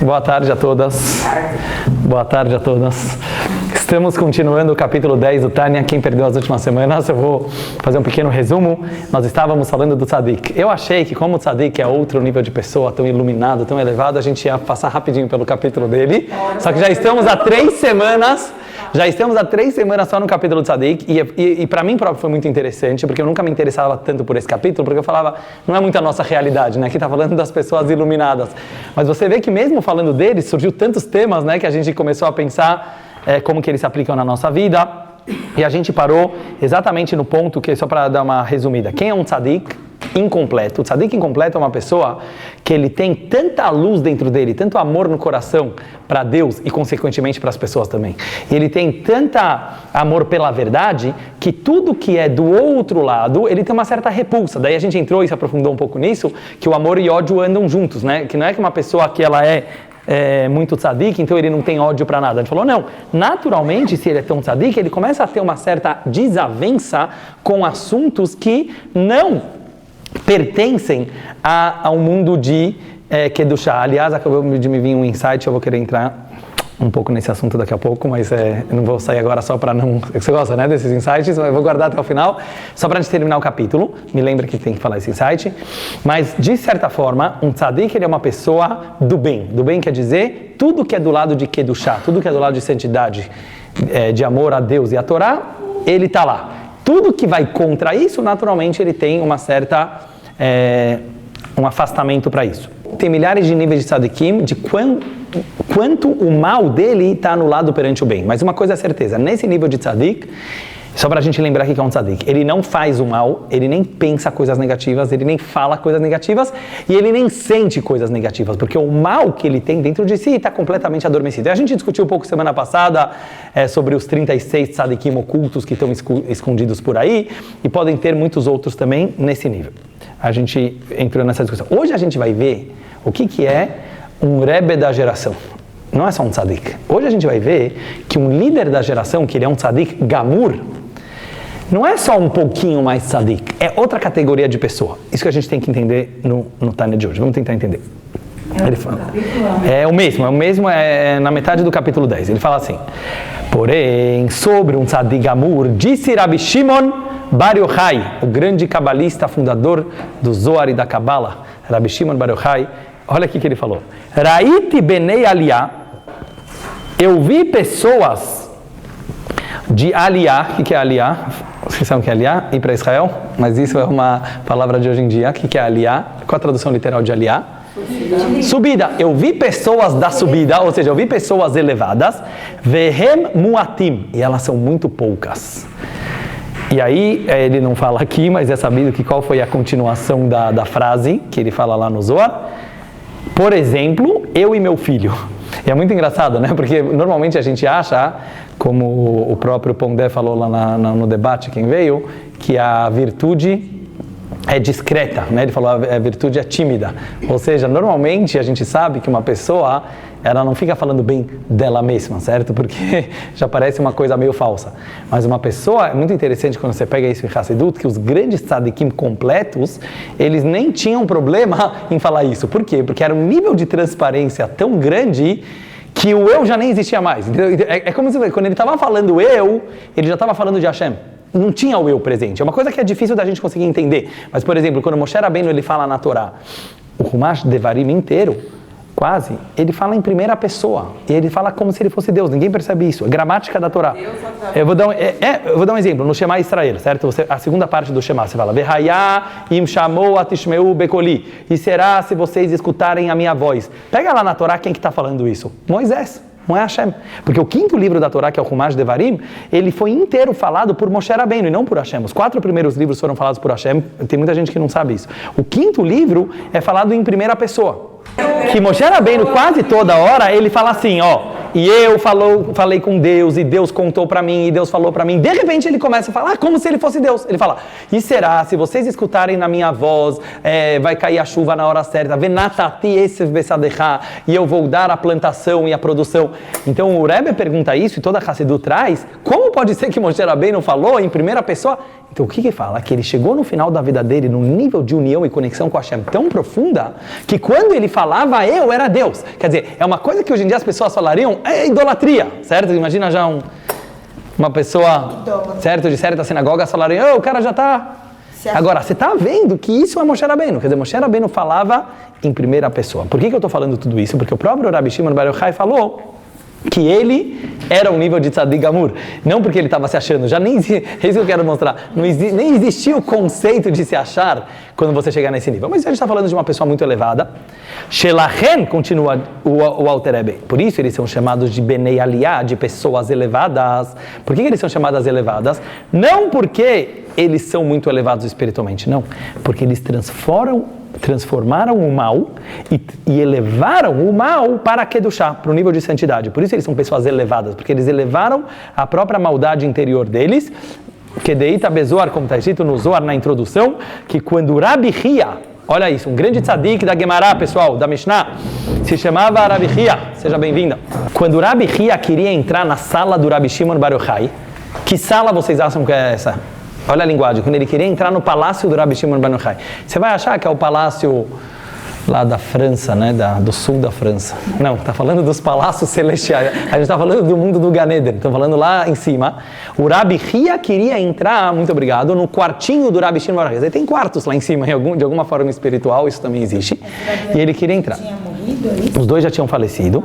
Boa tarde a todas. Boa tarde a todas. Estamos continuando o capítulo 10 do Tânia. Quem perdeu as últimas semanas, eu vou fazer um pequeno resumo. Nós estávamos falando do Tzadik. Eu achei que como o Tzadik é outro nível de pessoa, tão iluminado, tão elevado, a gente ia passar rapidinho pelo capítulo dele. Só que já estamos há 3 semanas. Já estamos há 3 semanas só no capítulo do Tzadik, e para mim próprio foi muito interessante, porque eu nunca me interessava tanto por esse capítulo, porque eu falava, não é muito a nossa realidade, né? Aqui está falando das pessoas iluminadas. Mas você vê que mesmo falando deles, surgiu tantos temas, né? Que a gente começou a pensar como que eles se aplicam na nossa vida, e a gente parou exatamente no ponto, que só para dar uma resumida. Quem é um Tzadik incompleto? O Tzadik incompleto é uma pessoa que ele tem tanta luz dentro dele, tanto amor no coração para Deus e consequentemente para as pessoas também. E ele tem tanta amor pela verdade que tudo que é do outro lado, ele tem uma certa repulsa. Daí a gente entrou e se aprofundou um pouco nisso, que o amor e ódio andam juntos, né? Que não é que uma pessoa que ela é muito tzadik, então ele não tem ódio para nada. A gente falou, não, naturalmente, se ele é tão tzadik, ele começa a ter uma certa desavença com assuntos que não pertencem ao mundo de Kedushá. Aliás, acabou de me vir um insight, eu vou querer entrar um pouco nesse assunto daqui a pouco, mas eu não vou sair agora só para não... Você gosta, né, desses insights? Eu vou guardar até o final, só para a gente terminar o capítulo. Me lembra que tem que falar esse insight. Mas, de certa forma, um tzadik, ele é uma pessoa do bem. Do bem quer dizer tudo que é do lado de Kedushá, tudo que é do lado de santidade, de amor a Deus e a Torá, ele está lá. Tudo que vai contra isso, naturalmente, ele tem uma certa... um afastamento para isso. Tem milhares de níveis de tzadikim, de quanto o mal dele está anulado perante o bem. Mas uma coisa é certeza, nesse nível de tzadik, só para a gente lembrar que é um tzadik, ele não faz o mal, ele nem pensa coisas negativas, ele nem fala coisas negativas e ele nem sente coisas negativas, porque o mal que ele tem dentro de si está completamente adormecido. E a gente discutiu um pouco semana passada sobre os 36 tzadikim ocultos que estão escondidos por aí e podem ter muitos outros também nesse nível. A gente entrou nessa discussão. Hoje a gente vai ver o que é um Rebbe da geração. Não é só um tzadik. Hoje a gente vai ver que um líder da geração, que ele é um tzadik gamur, não é só um pouquinho mais tzadik, é outra categoria de pessoa. Isso que a gente tem que entender no Tânia de hoje. Vamos tentar entender. Ele fala, é o mesmo na metade do capítulo 10. Ele fala assim, porém, sobre um tzadik gamur, disse Rabi Shimon Bar Yochai, o grande cabalista, fundador do Zohar e da Kabbalah, Rabi Shimon Bar Yochai, olha aqui que ele falou, Raiti benei aliyah, eu vi pessoas de aliyah. O que é aliyah? Vocês sabem o que é aliyah? Ir para Israel? Mas isso é uma palavra de hoje em dia. O que é aliyah? Qual a tradução literal de aliyah? Subida. Eu vi pessoas da subida, ou seja, eu vi pessoas elevadas, vehem muatim, e elas são muito poucas. E aí, ele não fala aqui, mas é sabido que qual foi a continuação da frase que ele fala lá no Zohar? Por exemplo, eu e meu filho. E é muito engraçado, né? Porque normalmente a gente acha, como o próprio Pondé falou lá no debate, quem veio, que a virtude é discreta, né? Ele falou a virtude é tímida. Ou seja, normalmente a gente sabe que uma pessoa, ela não fica falando bem dela mesma, certo? Porque já parece uma coisa meio falsa. Mas uma pessoa, é muito interessante quando você pega isso em Hassidut, que os grandes tzadikim completos, eles nem tinham problema em falar isso. Por quê? Porque era um nível de transparência tão grande que o eu já nem existia mais. É como se quando ele estava falando eu, ele já estava falando de Hashem. Não tinha o eu presente. É uma coisa que é difícil da gente conseguir entender. Mas, por exemplo, quando Moshe Rabbeinu ele fala na Torá, o Humash Devarim inteiro, quase, ele fala em primeira pessoa. E ele fala como se ele fosse Deus. Ninguém percebe isso. É gramática da Torá. Eu vou dar um exemplo. No Shema Israel, certo? A segunda parte do Shema, você fala, Vehayá im shamou atishmeu bekoli. E será se vocês escutarem a minha voz. Pega lá na Torá quem que está falando isso. Moisés. Não é Hashem. Porque o 5º livro da Torá, que é o Humash Devarim, ele foi inteiro falado por Moshe Rabbeinu e não por Hashem. Os 4 primeiros livros foram falados por Hashem. Tem muita gente que não sabe isso. O 5º livro é falado em primeira pessoa. Que Moshe Rabbeinu, quase toda hora, ele fala assim, ó, e eu falei com Deus, e Deus contou para mim, e Deus falou para mim. De repente ele começa a falar como se ele fosse Deus. Ele fala, e será, se vocês escutarem na minha voz, vai cair a chuva na hora certa, venatati esev besadecha, e eu vou dar a plantação e a produção. Então o Rebbe pergunta isso, e toda a Hassidut traz, como pode ser que Moshe Rabbeinu falou em primeira pessoa? Então o que fala? Que ele chegou no final da vida dele num nível de união e conexão com Hashem tão profunda, que quando ele falava, eu era Deus. Quer dizer, é uma coisa que hoje em dia as pessoas falariam, é idolatria, certo? Imagina já uma pessoa, certo, de certas sinagogas falariam, o cara já está... Agora, você está vendo que isso é Moshe Rabbeinu. Quer dizer, Moshe Rabbeinu falava em primeira pessoa. Por que eu estou falando tudo isso? Porque o próprio Rabbi Shimon Bar Yochai falou que ele era um nível de Tzadik Gamur. Não porque ele estava se achando, já nem... É isso que eu quero mostrar. Nem existia o conceito de se achar quando você chegar nesse nível. Mas a gente está falando de uma pessoa muito elevada. Shelachen, continua o Alter Rebbe. Por isso eles são chamados de Benei Aliyah, de pessoas elevadas. Por que eles são chamadas elevadas? Não porque eles são muito elevados espiritualmente, não. Porque eles transformaram o mal e elevaram o mal para a Kedushá, para o nível de santidade. Por isso eles são pessoas elevadas, porque eles elevaram a própria maldade interior deles. Que deita Bezoar, como está escrito no Zohar na introdução, que quando Rabi Hia, olha isso, um grande tzadik da Gemara, pessoal, da Mishnah, se chamava Rabi Hia, seja bem-vinda. Quando Rabi Hia queria entrar na sala do Rabbi Shimon Bar Yochai, que sala vocês acham que é essa? Olha a linguagem, quando ele queria entrar no palácio do Rabbi Shimon Bar Yochai, você vai achar que é o palácio lá da França, né, do sul da França. Não, está falando dos palácios celestiais. A gente está falando do mundo do Gan Eden. Estão falando lá em cima. O Rabi Hia queria entrar, muito obrigado, no quartinho do Rabbi Shimon Bar Yochai. Tem quartos lá em cima, de alguma forma espiritual, isso também existe. E ele queria entrar. Os dois já tinham falecido,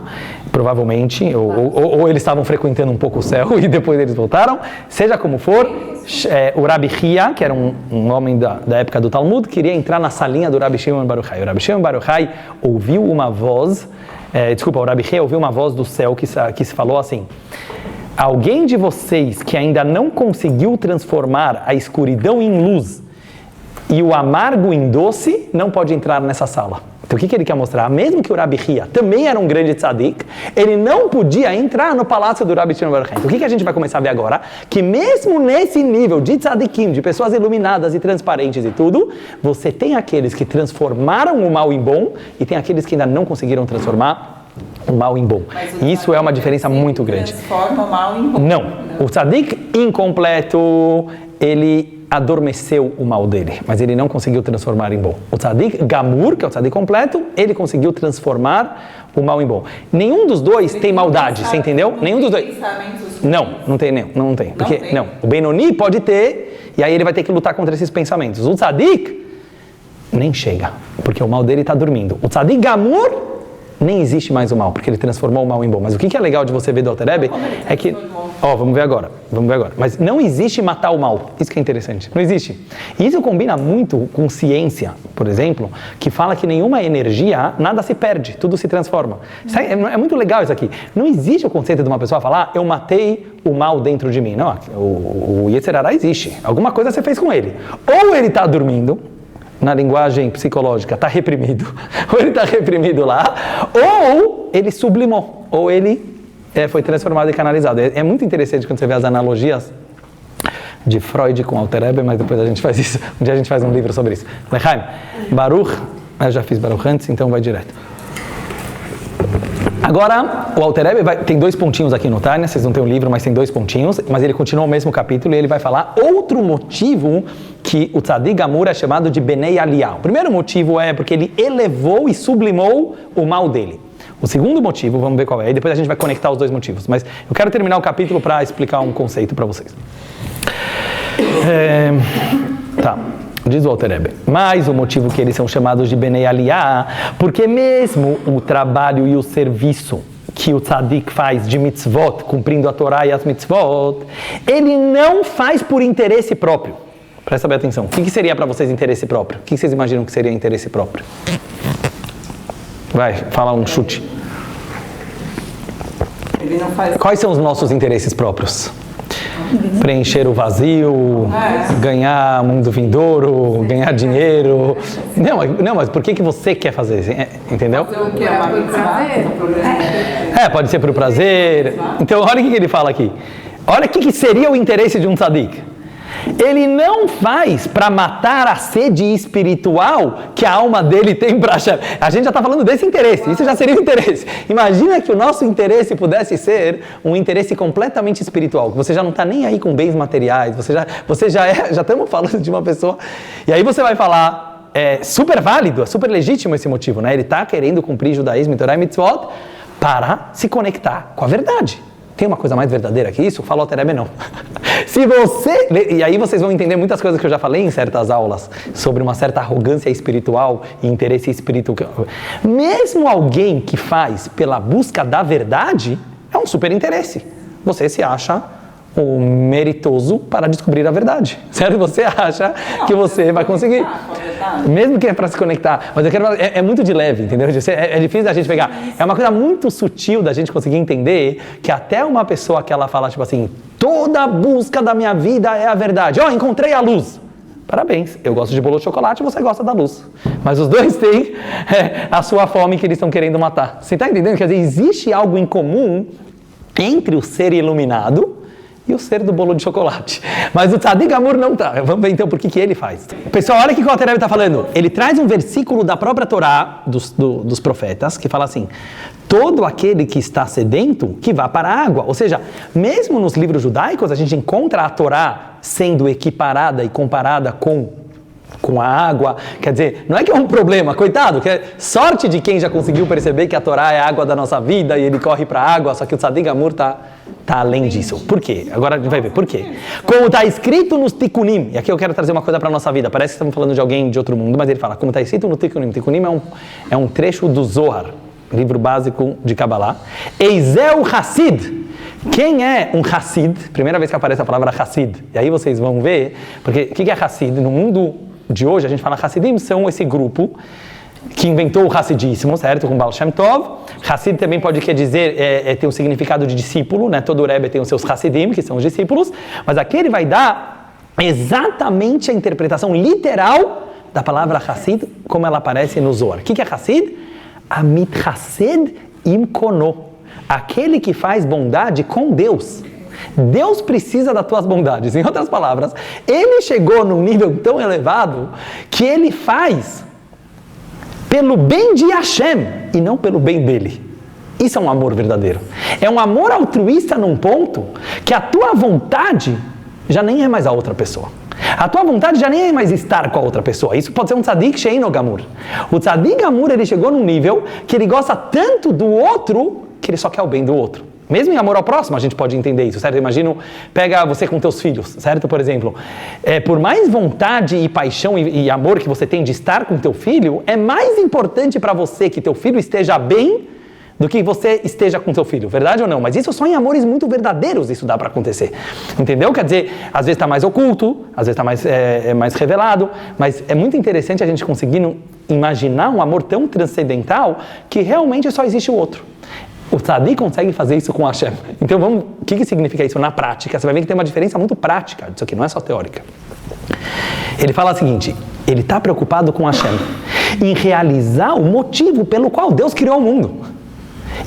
provavelmente, ou eles estavam frequentando um pouco o céu e depois eles voltaram. Seja como for, o Rabi Hia, que era um homem da época do Talmud, queria entrar na salinha do Rabbi Shimon Bar Yochai. O Rabbi Shimon Bar Yochai ouviu uma voz, o Rabi Hia ouviu uma voz do céu que se falou assim: alguém de vocês que ainda não conseguiu transformar a escuridão em luz e o amargo em doce, não pode entrar nessa sala. Então o que ele quer mostrar? Mesmo que o Rabi Hia também era um grande tzadik, ele não podia entrar no palácio do Rabbi Shimon Bar Yochai. Então o que a gente vai começar a ver agora? Que mesmo nesse nível de tzadikim, de pessoas iluminadas e transparentes e tudo, você tem aqueles que transformaram o mal em bom e tem aqueles que ainda não conseguiram transformar o mal em bom. E isso é uma diferença muito grande. Transforma o mal em bom. Não. O tzadik incompleto, ele adormeceu o mal dele, mas ele não conseguiu transformar em bom. O tzadik gamur, que é o tzadik completo, ele conseguiu transformar o mal em bom. Nenhum dos dois tem maldade, você entendeu? Nenhum dos dois. Não tem. Porque não. O Benoni pode ter, e aí ele vai ter que lutar contra esses pensamentos. O tzadik nem chega, porque o mal dele está dormindo. O tzadik gamur nem existe mais o mal, porque ele transformou o mal em bom. Mas o que é legal de você ver do Alter Rebbe é que... vamos ver agora. Mas não existe matar o mal. Isso que é interessante. Não existe. E isso combina muito com ciência, por exemplo, que fala que nenhuma energia, nada se perde, tudo se transforma. É muito legal isso aqui. Não existe o conceito de uma pessoa falar, eu matei o mal dentro de mim. Não, o Yetzer Hara existe. Alguma coisa você fez com ele. Ou ele está dormindo, na linguagem psicológica, está reprimido, ou ele está reprimido lá, ou ele sublimou, ou ele foi transformado e canalizado. É muito interessante quando você vê as analogias de Freud com Alter Rebbe, mas depois a gente faz isso, um dia a gente faz um livro sobre isso. Lechaim, Baruch, eu já fiz Baruch antes, então vai direto. Agora, o Alter Rebbe tem 2 pontinhos aqui no Tânia, vocês não têm o livro, mas tem 2 pontinhos, mas ele continua o mesmo capítulo e ele vai falar outro motivo que o Tzadik Gamur é chamado de Benei Aliyah. O primeiro motivo é porque ele elevou e sublimou o mal dele. O segundo motivo, vamos ver qual é, e depois a gente vai conectar os 2 motivos, mas eu quero terminar o capítulo para explicar um conceito para vocês. Diz o Alter Rebbe, mais o motivo que eles são chamados de Benei Aliyah, porque mesmo o trabalho e o serviço que o tzadik faz de mitzvot, cumprindo a Torá e as mitzvot, ele não faz por interesse próprio. Presta bem atenção. O que seria para vocês interesse próprio? O que vocês imaginam que seria interesse próprio? Vai, fala um chute. Ele não faz... Quais são os nossos interesses próprios? Preencher o vazio, ganhar mundo vindouro, ganhar dinheiro. Não, mas por que você quer fazer isso? Entendeu? Pode ser por prazer. Então, olha o que ele fala aqui. Olha o que seria o interesse de um tzadik. Ele não faz para matar a sede espiritual que a alma dele tem para Hashem. A gente já está falando desse interesse, isso já seria o interesse. Imagina que o nosso interesse pudesse ser um interesse completamente espiritual, que você já não está nem aí com bens materiais, já estamos falando de uma pessoa, e aí você vai falar, é super válido, é super legítimo esse motivo, né? Ele está querendo cumprir judaísmo, Torá e Mitzvot, para se conectar com a verdade. Tem uma coisa mais verdadeira que isso? Falou Terebe não. E aí vocês vão entender muitas coisas que eu já falei em certas aulas sobre uma certa arrogância espiritual e interesse espiritual. Mesmo alguém que faz pela busca da verdade, é um super interesse. Você se acha o meritoso para descobrir a verdade, certo? Você acha que você vai conseguir, mesmo que é para se conectar, mas eu quero falar, é muito de leve, entendeu? É difícil da gente pegar, é uma coisa muito sutil da gente conseguir entender que até uma pessoa que ela fala tipo assim, toda busca da minha vida é a verdade, encontrei a luz. Parabéns, eu gosto de bolo de chocolate e você gosta da luz. Mas os dois têm a sua fome que eles estão querendo matar. Você está entendendo? Quer dizer, existe algo em comum entre o ser iluminado e o ser do bolo de chocolate. Mas o Tzadik Gamur não tá. Vamos ver então por que ele faz. Pessoal, olha o que o Alter Rebbe está falando. Ele traz um versículo da própria Torá, dos profetas, que fala assim, todo aquele que está sedento, que vá para a água. Ou seja, mesmo nos livros judaicos, a gente encontra a Torá sendo equiparada e comparada com a água. Quer dizer, não é que é um problema, coitado, que é sorte de quem já conseguiu perceber que a Torá é a água da nossa vida e ele corre para a água, só que o Tzadik Gamur tá além disso. Por quê? Agora a gente vai ver por quê. Como está escrito nos Tikkunim, e aqui eu quero trazer uma coisa para a nossa vida, parece que estamos falando de alguém de outro mundo, mas ele fala, como está escrito no Tikkunim. Tikkunim é um trecho do Zohar, livro básico de Kabbalah. Eizeu Hassid. Quem é um Hassid? Primeira vez que aparece a palavra Hassid. E aí vocês vão ver, porque o que é Hassid? No mundo de hoje, a gente fala Hassidim, são esse grupo que inventou o Hassidismo, certo? Com Baal Shem Tov. Hassid também pode quer dizer, ter um significado de discípulo, né? Todo Rebbe tem os seus Hassidim, que são os discípulos, mas aqui ele vai dar exatamente a interpretação literal da palavra Hassid, como ela aparece no Zohar. O que é Hassid? Amit Hassed im Kono. Aquele que faz bondade com Deus. Deus precisa das tuas bondades. Em outras palavras, ele chegou num nível tão elevado que ele faz pelo bem de Hashem e não pelo bem dele. Isso é um amor verdadeiro. É um amor altruísta num ponto que a tua vontade já nem é mais a outra pessoa. A tua vontade já nem é mais estar com a outra pessoa. Isso pode ser um tzadik sheino gamur. O tzadik gamur, ele chegou num nível que ele gosta tanto do outro que ele só quer o bem do outro. Mesmo em amor ao próximo, a gente pode entender isso, certo? Imagina, pega você com teus filhos, certo? Por exemplo, por mais vontade e paixão e amor que você tem de estar com teu filho, é mais importante para você que teu filho esteja bem do que você esteja com teu filho, verdade ou não? Mas isso só em amores muito verdadeiros isso dá para acontecer, entendeu? Quer dizer, às vezes está mais oculto, às vezes está mais revelado, mas é muito interessante a gente conseguir imaginar um amor tão transcendental que realmente só existe o outro. O tzadik consegue fazer isso com Hashem. Então o que significa isso na prática? Você vai ver que tem uma diferença muito prática disso aqui, não é só teórica. Ele fala o seguinte, ele está preocupado com Hashem, em realizar o motivo pelo qual Deus criou o mundo.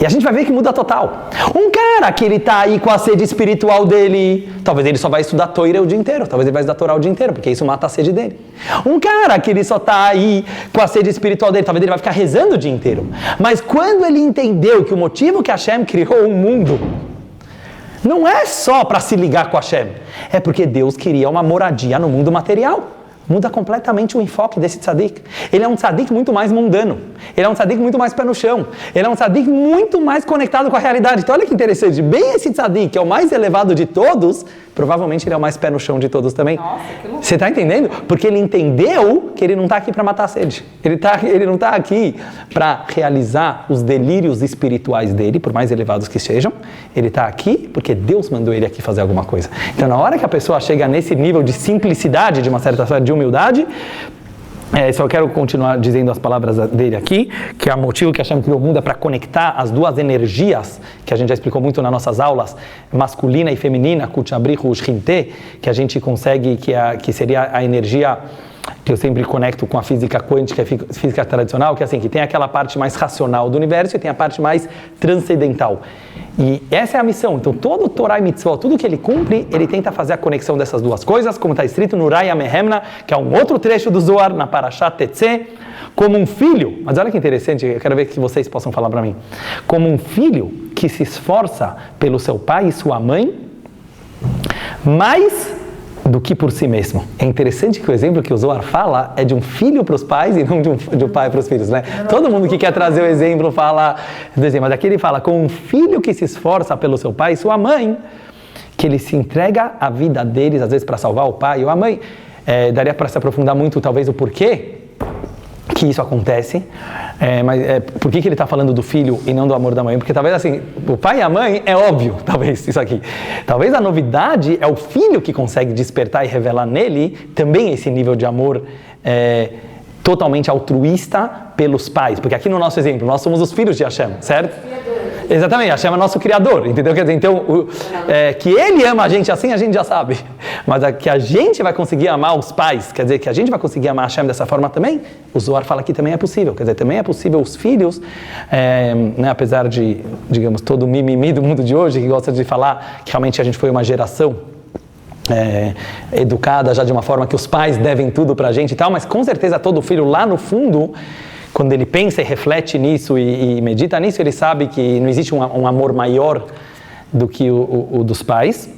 E a gente vai ver que muda total. Um cara que ele está aí com a sede espiritual dele, talvez ele só vai estudar Torá o dia inteiro, talvez ele vai estudar Torá o dia inteiro, porque isso mata a sede dele. Um cara que ele só está aí com a sede espiritual dele, talvez ele vai ficar rezando o dia inteiro. Mas quando ele entendeu que o motivo que Hashem criou o mundo não é só para se ligar com Hashem, é porque Deus queria uma moradia no mundo material. Muda completamente o enfoque desse tzadik. Ele é um tzadik muito mais mundano. Ele é um tzadik muito mais pé no chão. Ele é um tzadik muito mais conectado com a realidade. Então olha que interessante. Bem esse tzadik, que é o mais elevado de todos, provavelmente ele é o mais pé no chão de todos também. Nossa, que louco. Você está entendendo? Porque ele entendeu que ele não está aqui para matar a sede. Ele não está aqui para realizar os delírios espirituais dele, por mais elevados que sejam. Ele está aqui porque Deus mandou ele aqui fazer alguma coisa. Então na hora que a pessoa chega nesse nível de simplicidade, de uma certa forma de humildade, Só quero continuar dizendo as palavras dele aqui, que é o motivo que Hashem criou o mundo é para conectar as duas energias, que a gente já explicou muito nas nossas aulas, masculina e feminina, Kutchabrihu Shinte, que a gente consegue, que seria a energia que eu sempre conecto com a física quântica e física tradicional, que é assim, que tem aquela parte mais racional do universo e tem a parte mais transcendental. E essa é a missão. Então, todo o Torah e Mitzvot, tudo que ele cumpre, ele tenta fazer a conexão dessas duas coisas, como está escrito no Raya Mehemna, que é um outro trecho do Zohar, na Parashat Tetzé, como um filho, mas olha que interessante, eu quero ver que vocês possam falar para mim, como um filho que se esforça pelo seu pai e sua mãe, mais do que por si mesmo. É interessante que o exemplo que o Zohar fala é de um filho para os pais e não de um pai para os filhos, né? Todo mundo que quer trazer o exemplo fala do exemplo, mas aqui ele fala com um filho que se esforça pelo seu pai e sua mãe, que ele se entrega a vida deles, às vezes para salvar o pai ou a mãe. Daria para se aprofundar muito, talvez, o porquê que isso acontece, mas por que ele está falando do filho e não do amor da mãe? Porque talvez assim, o pai e a mãe é óbvio, talvez isso aqui. Talvez a novidade é o filho que consegue despertar e revelar nele também esse nível de amor totalmente altruísta pelos pais. Porque aqui no nosso exemplo, nós somos os filhos de Hashem, certo? Exatamente, Hashem é nosso criador, entendeu? Quer dizer, então, que ele ama a gente assim, a gente já sabe. Mas que a gente vai conseguir amar os pais, quer dizer, que a gente vai conseguir amar Hashem dessa forma também, o Zohar fala que também é possível. Quer dizer, também é possível os filhos, né, apesar de, digamos, todo o mimimi do mundo de hoje, que gosta de falar que realmente a gente foi uma geração educada já de uma forma que os pais devem tudo pra gente e tal, mas com certeza todo filho lá no fundo, quando ele pensa e reflete nisso e medita nisso, ele sabe que não existe um amor maior do que o dos pais.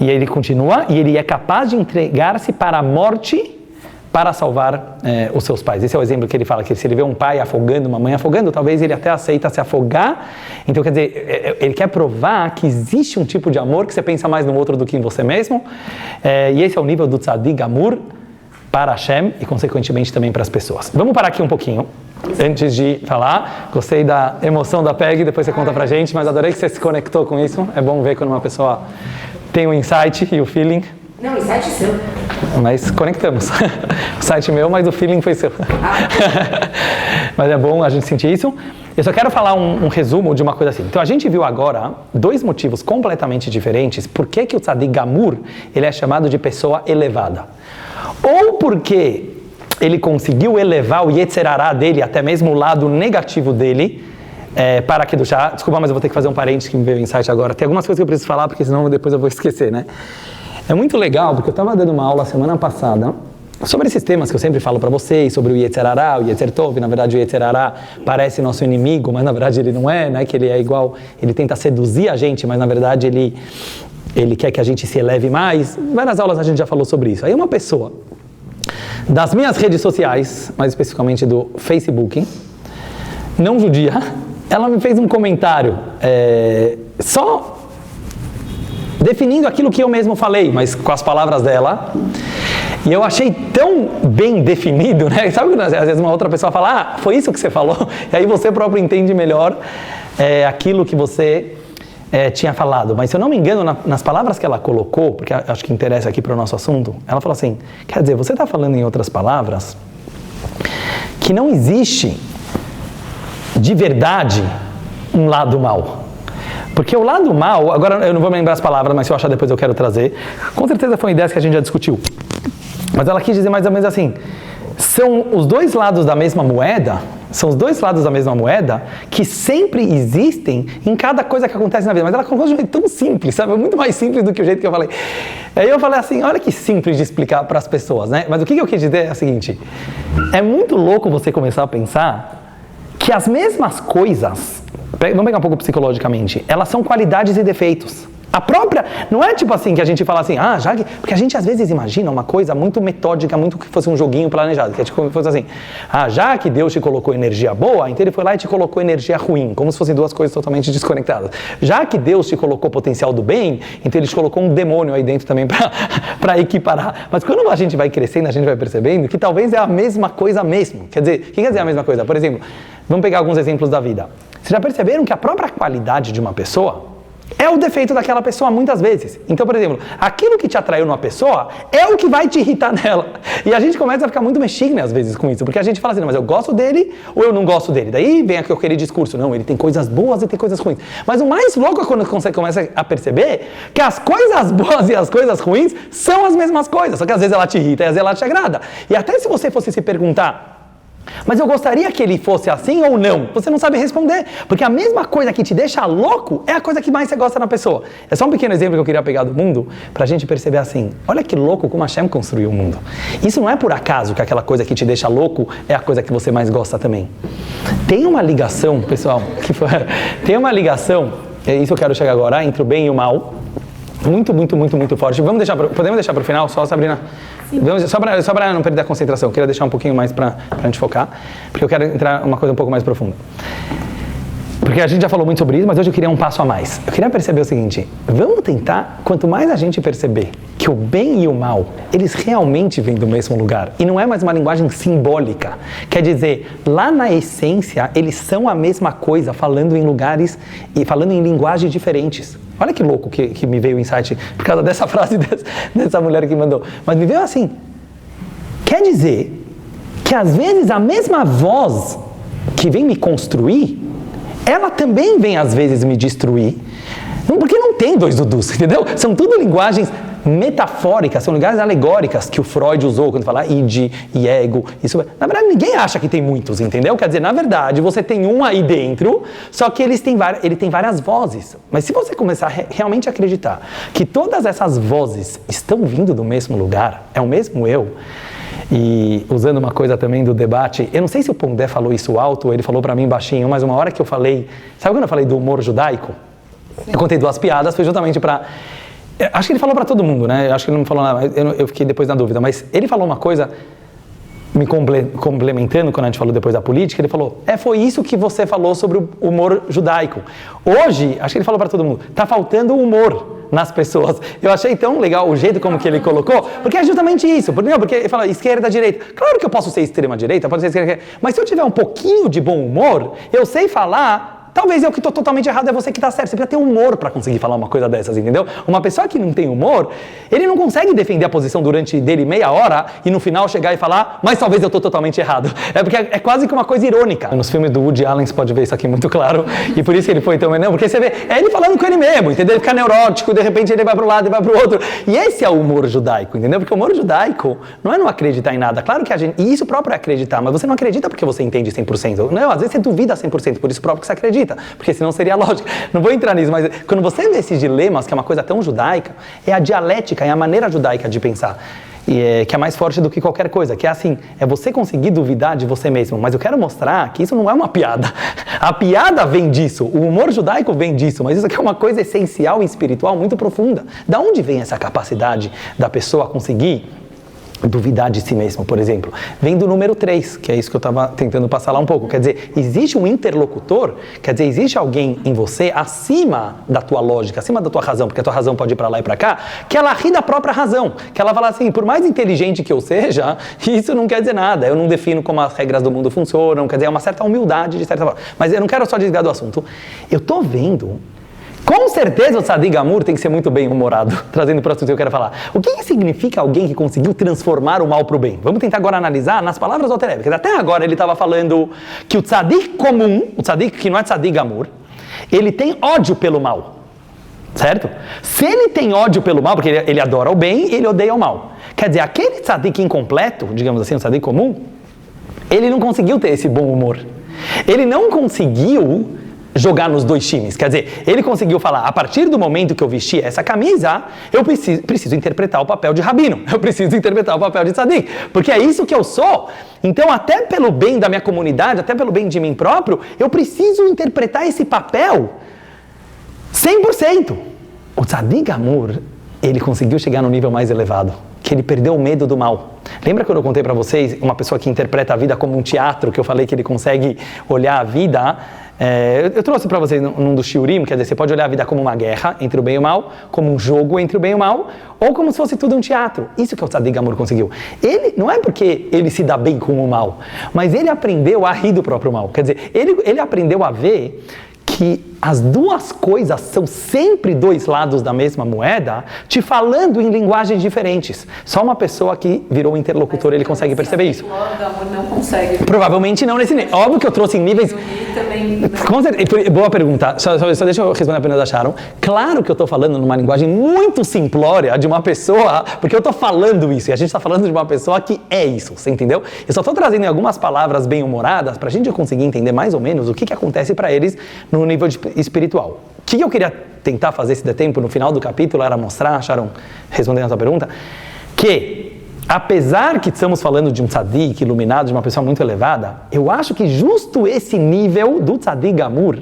E ele continua, e ele é capaz de entregar-se para a morte para salvar os seus pais. Esse é o exemplo que ele fala, que se ele vê um pai afogando, uma mãe afogando, talvez ele até aceita se afogar. Então, quer dizer, ele quer provar que existe um tipo de amor que você pensa mais no outro do que em você mesmo. E esse é o nível do Tzadik Gamur para Hashem e, consequentemente, também para as pessoas. Vamos parar aqui um pouquinho. Antes de falar, gostei da emoção da Peg, depois você conta pra gente, mas adorei que você se conectou com isso. É bom ver quando uma pessoa tem o insight e o feeling. Não, o insight é seu. Mas conectamos. O site meu, mas o feeling foi seu. Mas é bom a gente sentir isso. Eu só quero falar um resumo de uma coisa assim. Então a gente viu agora dois motivos completamente diferentes por que o Tzadik Gamur ele é chamado de pessoa elevada. Ou porque ele conseguiu elevar o Yetzer Hará dele, até mesmo o lado negativo dele, para que do chá. Desculpa, mas eu vou ter que fazer um parênteses que me veio em insight agora. Tem algumas coisas que eu preciso falar, porque senão depois eu vou esquecer, né? É muito legal, porque eu estava dando uma aula semana passada sobre esses temas que eu sempre falo para vocês, sobre o Yetzer Hará, o Yetzer Tov. Na verdade, o Yetzer Hará parece nosso inimigo, mas na verdade ele não é, né? Que ele é igual, ele tenta seduzir a gente, mas na verdade ele quer que a gente se eleve mais. Várias aulas a gente já falou sobre isso. Aí uma pessoa das minhas redes sociais, mais especificamente do Facebook, não judia, ela me fez um comentário só definindo aquilo que eu mesmo falei, mas com as palavras dela. E eu achei tão bem definido, né? Sabe quando às vezes uma outra pessoa fala, foi isso que você falou? E aí você próprio entende melhor aquilo que você tinha falado. Mas se eu não me engano, nas palavras que ela colocou, porque acho que interessa aqui para o nosso assunto, ela falou assim, quer dizer, você está falando em outras palavras que não existe de verdade um lado mal. Porque o lado mal, agora eu não vou me lembrar as palavras, mas se eu achar depois eu quero trazer. Com certeza foi uma ideia que a gente já discutiu. Mas ela quis dizer mais ou menos assim, são os dois lados da mesma moeda, que sempre existem em cada coisa que acontece na vida. Mas ela colocou de um jeito tão simples, sabe? É muito mais simples do que o jeito que eu falei. Aí eu falei assim, olha que simples de explicar para as pessoas, né? Mas o que eu quis dizer é o seguinte, é muito louco você começar a pensar que as mesmas coisas, vamos pegar um pouco psicologicamente, elas são qualidades e defeitos. A própria, não é tipo assim que a gente fala assim, porque a gente às vezes imagina uma coisa muito metódica, muito que fosse um joguinho planejado, que é tipo, fosse assim, já que Deus te colocou energia boa, então ele foi lá e te colocou energia ruim, como se fossem duas coisas totalmente desconectadas. Já que Deus te colocou potencial do bem, então ele te colocou um demônio aí dentro também para equiparar. Mas quando a gente vai crescendo, a gente vai percebendo que talvez é a mesma coisa mesmo. Quer dizer, o que quer dizer a mesma coisa? Por exemplo, vamos pegar alguns exemplos da vida. Vocês já perceberam que a própria qualidade de uma pessoa, é o defeito daquela pessoa muitas vezes. Então, por exemplo, aquilo que te atraiu numa pessoa é o que vai te irritar nela. E a gente começa a ficar muito mexigno às vezes com isso, porque a gente fala assim, não, mas eu gosto dele ou eu não gosto dele. Daí vem aquele discurso, não, ele tem coisas boas e tem coisas ruins. Mas o mais louco é quando você começa a perceber que as coisas boas e as coisas ruins são as mesmas coisas, só que às vezes ela te irrita e às vezes ela te agrada. E até se você fosse se perguntar, mas eu gostaria que ele fosse assim ou não? Você não sabe responder, porque a mesma coisa que te deixa louco é a coisa que mais você gosta na pessoa. É só um pequeno exemplo que eu queria pegar do mundo, pra gente perceber assim, olha que louco como Hashem construiu o mundo. Isso não é por acaso que aquela coisa que te deixa louco é a coisa que você mais gosta também. Tem uma ligação, pessoal, tem uma ligação, é isso que eu quero chegar agora, entre o bem e o mal, muito, muito, muito, muito forte. Podemos deixar para o final, só, Sabrina? Só para não perder a concentração, eu queria deixar um pouquinho mais para a gente focar, porque eu quero entrar uma coisa um pouco mais profunda. Porque a gente já falou muito sobre isso, mas hoje eu queria um passo a mais. Eu queria perceber o seguinte, vamos tentar, quanto mais a gente perceber que o bem e o mal, eles realmente vêm do mesmo lugar, e não é mais uma linguagem simbólica, quer dizer, lá na essência, eles são a mesma coisa, falando em lugares e falando em linguagens diferentes. Olha que louco que me veio o insight por causa dessa frase dessa mulher que mandou. Mas me veio assim, quer dizer que às vezes a mesma voz que vem me construir, ela também vem às vezes me destruir, porque não tem dois Dudus, entendeu? São tudo linguagens metafóricas, são linguagens alegóricas que o Freud usou quando fala id e ego. Isso, na verdade, ninguém acha que tem muitos, entendeu? Quer dizer, na verdade, você tem um aí dentro, só que ele tem várias vozes. Mas se você começar a realmente acreditar que todas essas vozes estão vindo do mesmo lugar, é o mesmo eu, e usando uma coisa também do debate, eu não sei se o Pondé falou isso alto ou ele falou pra mim baixinho, mas uma hora que eu falei, sabe quando eu falei do humor judaico? Eu contei 2 piadas, foi justamente pra... Acho que ele falou pra todo mundo, né? Acho que ele não falou nada, eu fiquei depois na dúvida, mas ele falou uma coisa, me complementando quando a gente falou depois da política, ele falou, foi isso que você falou sobre o humor judaico. Hoje, acho que ele falou pra todo mundo, tá faltando humor nas pessoas. Eu achei tão legal o jeito como que ele colocou, porque é justamente isso, porque ele fala esquerda, direita. Claro que eu posso ser extrema direita, pode ser esquerda, mas se eu tiver um pouquinho de bom humor, eu sei falar. Talvez eu que estou totalmente errado, é você que está certo. Você precisa ter humor para conseguir falar uma coisa dessas, entendeu? Uma pessoa que não tem humor, ele não consegue defender a posição durante dele meia hora e no final chegar e falar, mas talvez eu estou totalmente errado. É porque é quase que uma coisa irônica. Nos filmes do Woody Allen você pode ver isso aqui muito claro, e por isso que ele foi tão... Não, porque você vê, é ele falando com ele mesmo, entendeu? Ele fica neurótico, de repente ele vai para um lado e vai para o outro. E esse é o humor judaico, entendeu? Porque o humor judaico não é não acreditar em nada. Claro que a gente... E isso próprio é acreditar, mas você não acredita porque você entende 100%. Não, às vezes você duvida 100%, por isso próprio que você acredita. Porque senão seria lógico. Não vou entrar nisso, mas quando você vê esses dilemas, que é uma coisa tão judaica, é a dialética, é a maneira judaica de pensar. Que é mais forte do que qualquer coisa, que é assim, é você conseguir duvidar de você mesmo. Mas eu quero mostrar que isso não é uma piada. A piada vem disso, o humor judaico vem disso, mas isso aqui é uma coisa essencial e espiritual muito profunda. Da onde vem essa capacidade da pessoa conseguir duvidar de si mesmo, por exemplo? Vem do número 3, que é isso que eu estava tentando passar lá um pouco. Quer dizer, existe um interlocutor, quer dizer, existe alguém em você acima da tua lógica, acima da tua razão, porque a tua razão pode ir para lá e para cá, que ela ri da própria razão, que ela fala assim, por mais inteligente que eu seja, isso não quer dizer nada, eu não defino como as regras do mundo funcionam, quer dizer, é uma certa humildade de certa forma. Mas eu não quero só desviar do assunto. Eu tô vendo... Com certeza o Tzadik Gamur tem que ser muito bem-humorado, trazendo para o assunto que eu quero falar. O que significa alguém que conseguiu transformar o mal para o bem? Vamos tentar agora analisar nas palavras do Alter Rebbe, porque até agora ele estava falando que o Tzadik comum, o Tzadik que não é Tzadik Gamur, ele tem ódio pelo mal, certo? Se ele tem ódio pelo mal, porque ele adora o bem, ele odeia o mal. Quer dizer, aquele Tzadik incompleto, digamos assim, o Tzadik comum, ele não conseguiu ter esse bom humor. Ele não conseguiu jogar nos dois times. Quer dizer, ele conseguiu falar, a partir do momento que eu vesti essa camisa, eu preciso interpretar o papel de rabino, eu preciso interpretar o papel de tzadik, porque é isso que eu sou. Então, até pelo bem da minha comunidade, até pelo bem de mim próprio, eu preciso interpretar esse papel 100%. O Tzadik Gamur, ele conseguiu chegar no nível mais elevado, que ele perdeu o medo do mal. Lembra quando eu contei para vocês, uma pessoa que interpreta a vida como um teatro, que eu falei que ele consegue olhar a vida... eu trouxe para vocês num dos shiurim, quer dizer, você pode olhar a vida como uma guerra entre o bem e o mal, como um jogo entre o bem e o mal, ou como se fosse tudo um teatro. Isso que o Tzadik Gamur conseguiu. Ele, não é porque ele se dá bem com o mal, mas ele aprendeu a rir do próprio mal. Quer dizer, ele aprendeu a ver que as duas coisas são sempre dois lados da mesma moeda, te falando em linguagens diferentes. Só uma pessoa que virou um interlocutor, ele consegue perceber isso. O amor não consegue. Provavelmente não nesse nível. Óbvio que eu trouxe em níveis... Boa pergunta. Só deixa eu responder apenas a Sharon. Claro que eu estou falando numa linguagem muito simplória de uma pessoa, porque eu estou falando isso, e a gente está falando de uma pessoa que é isso, você entendeu? Eu só estou trazendo algumas palavras bem-humoradas para a gente conseguir entender mais ou menos o que acontece para eles no nível espiritual. O que eu queria tentar fazer se der tempo no final do capítulo era mostrar, Sharon, respondendo a sua pergunta, que apesar que estamos falando de um tzadik iluminado, de uma pessoa muito elevada, eu acho que justo esse nível do tzadik gamur,